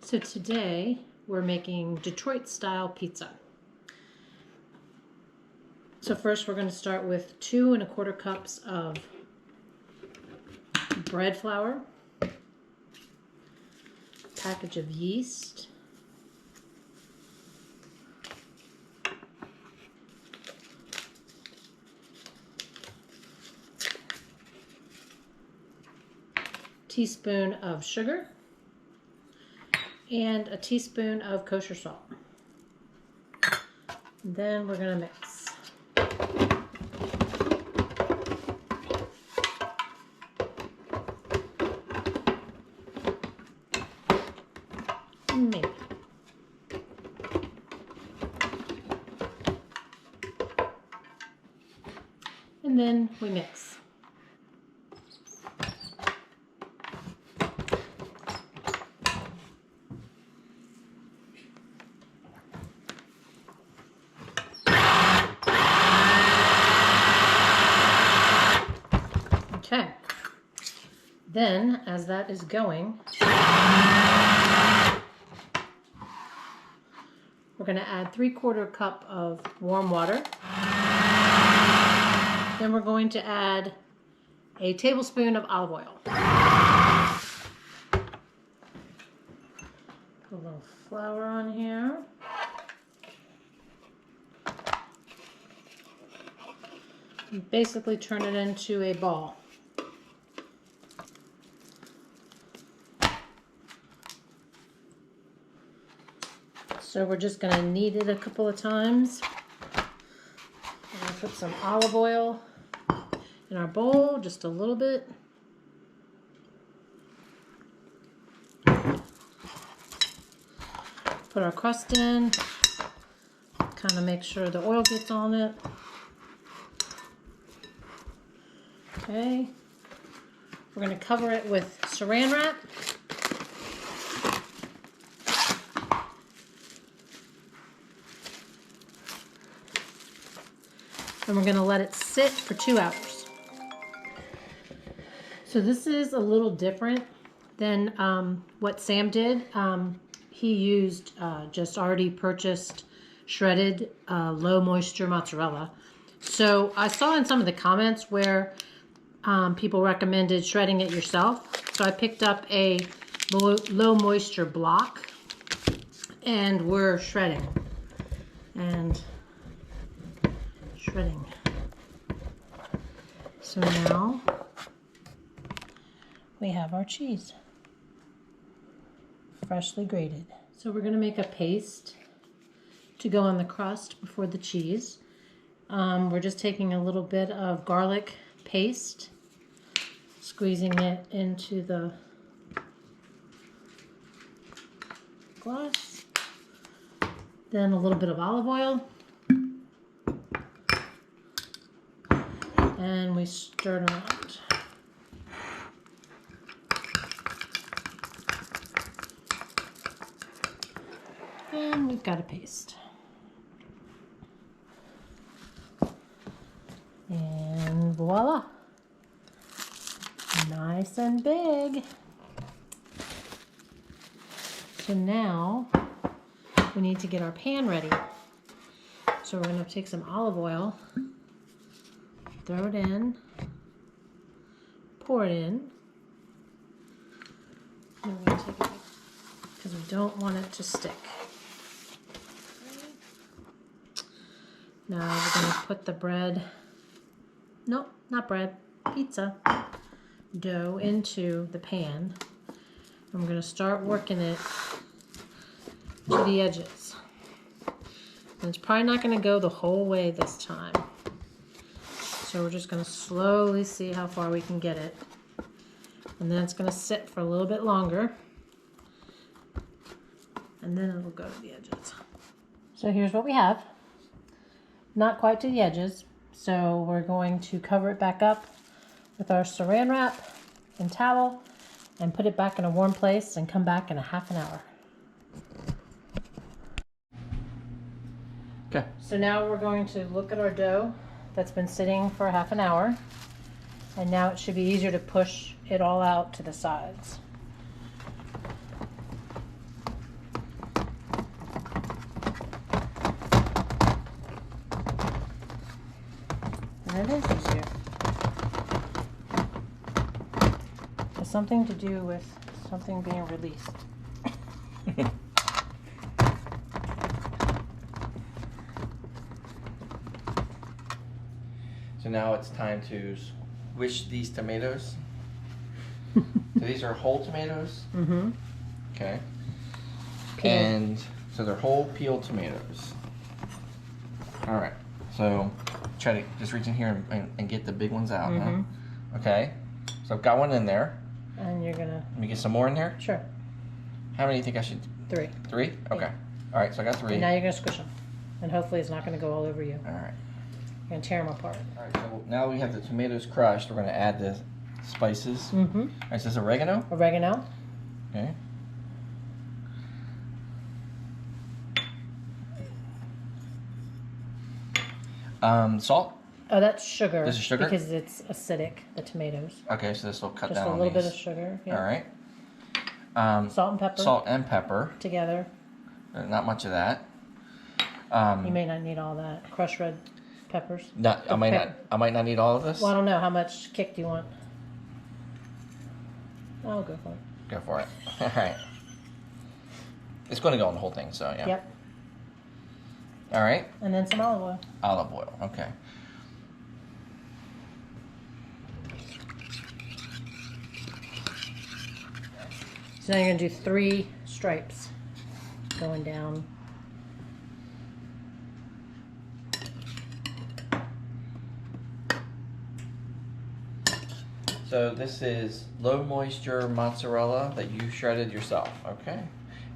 So today we're making Detroit style pizza. So first we're going to start with 2 1/4 cups of bread flour, package of yeast, teaspoon of sugar, and a teaspoon of kosher salt. And then we're going to mix. Maybe. And then we mix. Okay, then as that is going, we're going to add 3/4 cup of warm water. Then we're going to add a tablespoon of olive oil. Put a little flour on here. And basically turn it into a ball. So we're just going to knead it a couple of times. I'm going to put some olive oil in our bowl, just a little bit. Put our crust in. Kind of make sure the oil gets on it. Okay. We're going to cover it with saran wrap. And we're going to let it sit for 2 hours. So this is a little different than what Sam did. He used just already purchased shredded low moisture mozzarella. So I saw in some of the comments where people recommended shredding it yourself. So I picked up a low moisture block and we're shredding. And shredding. So now we have our cheese, freshly grated. So we're going to make a paste to go on the crust before the cheese. We're just taking a little bit of garlic paste, squeezing it into the glass, then a little bit of olive oil. And we stir it around. And we've got a paste. And voila! Nice and big. So now we need to get our pan ready. So we're going to take some olive oil. Throw it in, pour it in. And we're going to take it because we don't want it to stick. Now we're going to put the bread, nope, not bread, pizza dough into the pan. And we're going to start working it to the edges. And it's probably not going to go the whole way this time. So we're just going to slowly see how far we can get it. And then it's going to sit for a little bit longer. And then it'll go to the edges. So here's what we have. Not quite to the edges. So we're going to cover it back up with our saran wrap and towel and put it back in a warm place and come back in a half an hour. Okay. So now we're going to look at our dough that's been sitting for half an hour, and now it should be easier to push it all out to the sides. something to do with something being released. So now it's time to squish these tomatoes. So these are whole tomatoes? Mm-hmm. Okay. Peeled. And so they're whole peeled tomatoes. All right. So try to just reach in here and get the big ones out. Mm-hmm. Huh? Okay. So I've got one in there. And you're gonna... Let me get some more in here. Sure. How many do you think I should? 3. 3? Okay. Yeah. All right. So I got 3. And now you're gonna squish them, and hopefully it's not gonna go all over you. All right. You're gonna tear them apart. All right. So now we have the tomatoes crushed. We're gonna add the spices. Mm-hmm. All right. So this is oregano. Oregano. Okay. Salt. Oh, that's sugar. This is sugar? Because it's acidic, the tomatoes. Okay, so this will cut Just down a on little bit these. of sugar. Yeah. All right. Salt and pepper. Salt and pepper. Together. Not much of that. You may not need all that. Crushed red peppers. I might not need all of this. Well, I don't know. How much kick do you want? I'll go for it. Go for it. All right. It's going to go on the whole thing, so yeah. Yep. All right. And then some olive oil. Olive oil. Okay. So now you're gonna do 3 stripes going down. So this is low moisture mozzarella that you shredded yourself. Okay.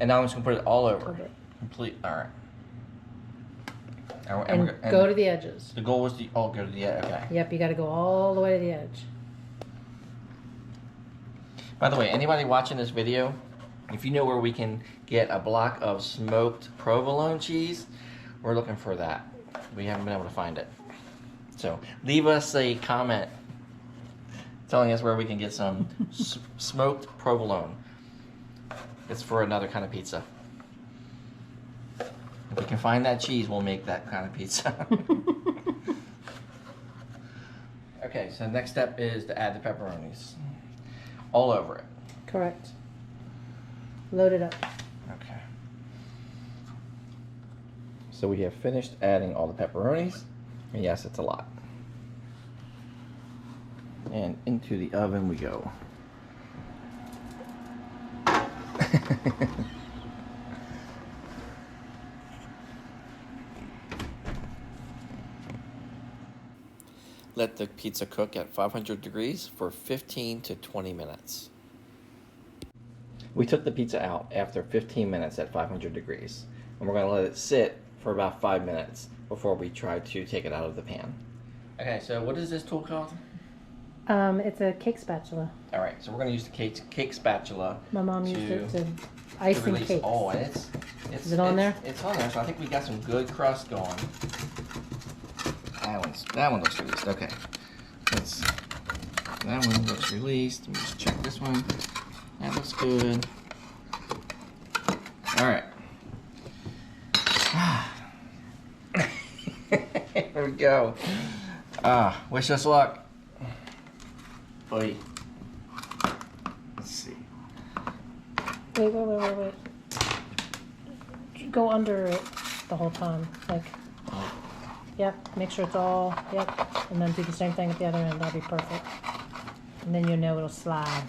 And now I'm just going to put it all over. Okay. Complete. All right. And go to the edges. The goal was to go to the edge. Okay. Yep, you got to go all the way to the edge. By the way, anybody watching this video, if you know where we can get a block of smoked provolone cheese, we're looking for that. We haven't been able to find it. So leave us a comment telling us where we can get some smoked provolone. It's for another kind of pizza. If we can find that cheese, we'll make that kind of pizza. Okay, so the next step is to add the pepperonis. All over it. Correct. Load it up. Okay. So we have finished adding all the pepperonis. And yes, it's a lot. And into the oven we go. Let the pizza cook at 500 degrees for 15 to 20 minutes. We took the pizza out after 15 minutes at 500 degrees. And we're going to let it sit for about 5 minutes before we try to take it out of the pan. Okay, so what is this tool called? It's a cake spatula. All right, so we're going to use the cake spatula. My mom used it to ice and cakes. Oh, and is it on there? It's on there, so I think we got some good crust going. That one looks released. Okay, that one looks released. Let me just check this one. That looks good. All right. There we go. Wish us luck. Boy. Let's see. Wait. Go under it the whole time. Like, yep, make sure it's all, yep. And then do the same thing at the other end. That'll be perfect. And then you'll know it'll slide.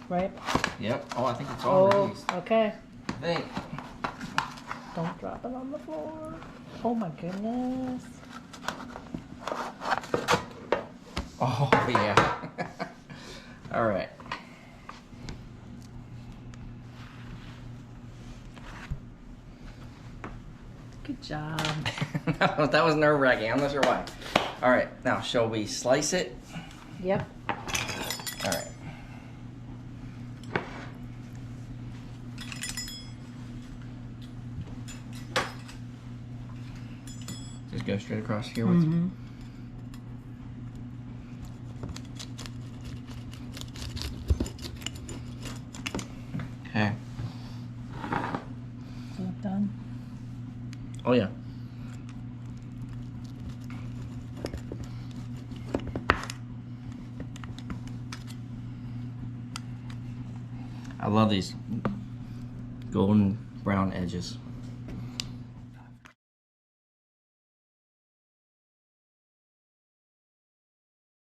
Right? Yep. Oh, I think it's all released. Okay. I think. Don't drop it on the floor. Oh my goodness. Oh, yeah. All right. Good job. That was nerve-wracking. I'm not sure why. All right. Now, shall we slice it? Yep. All right. Just go straight across here with Mm-hmm. Okay. Is it done? Oh, yeah. I love these golden brown edges.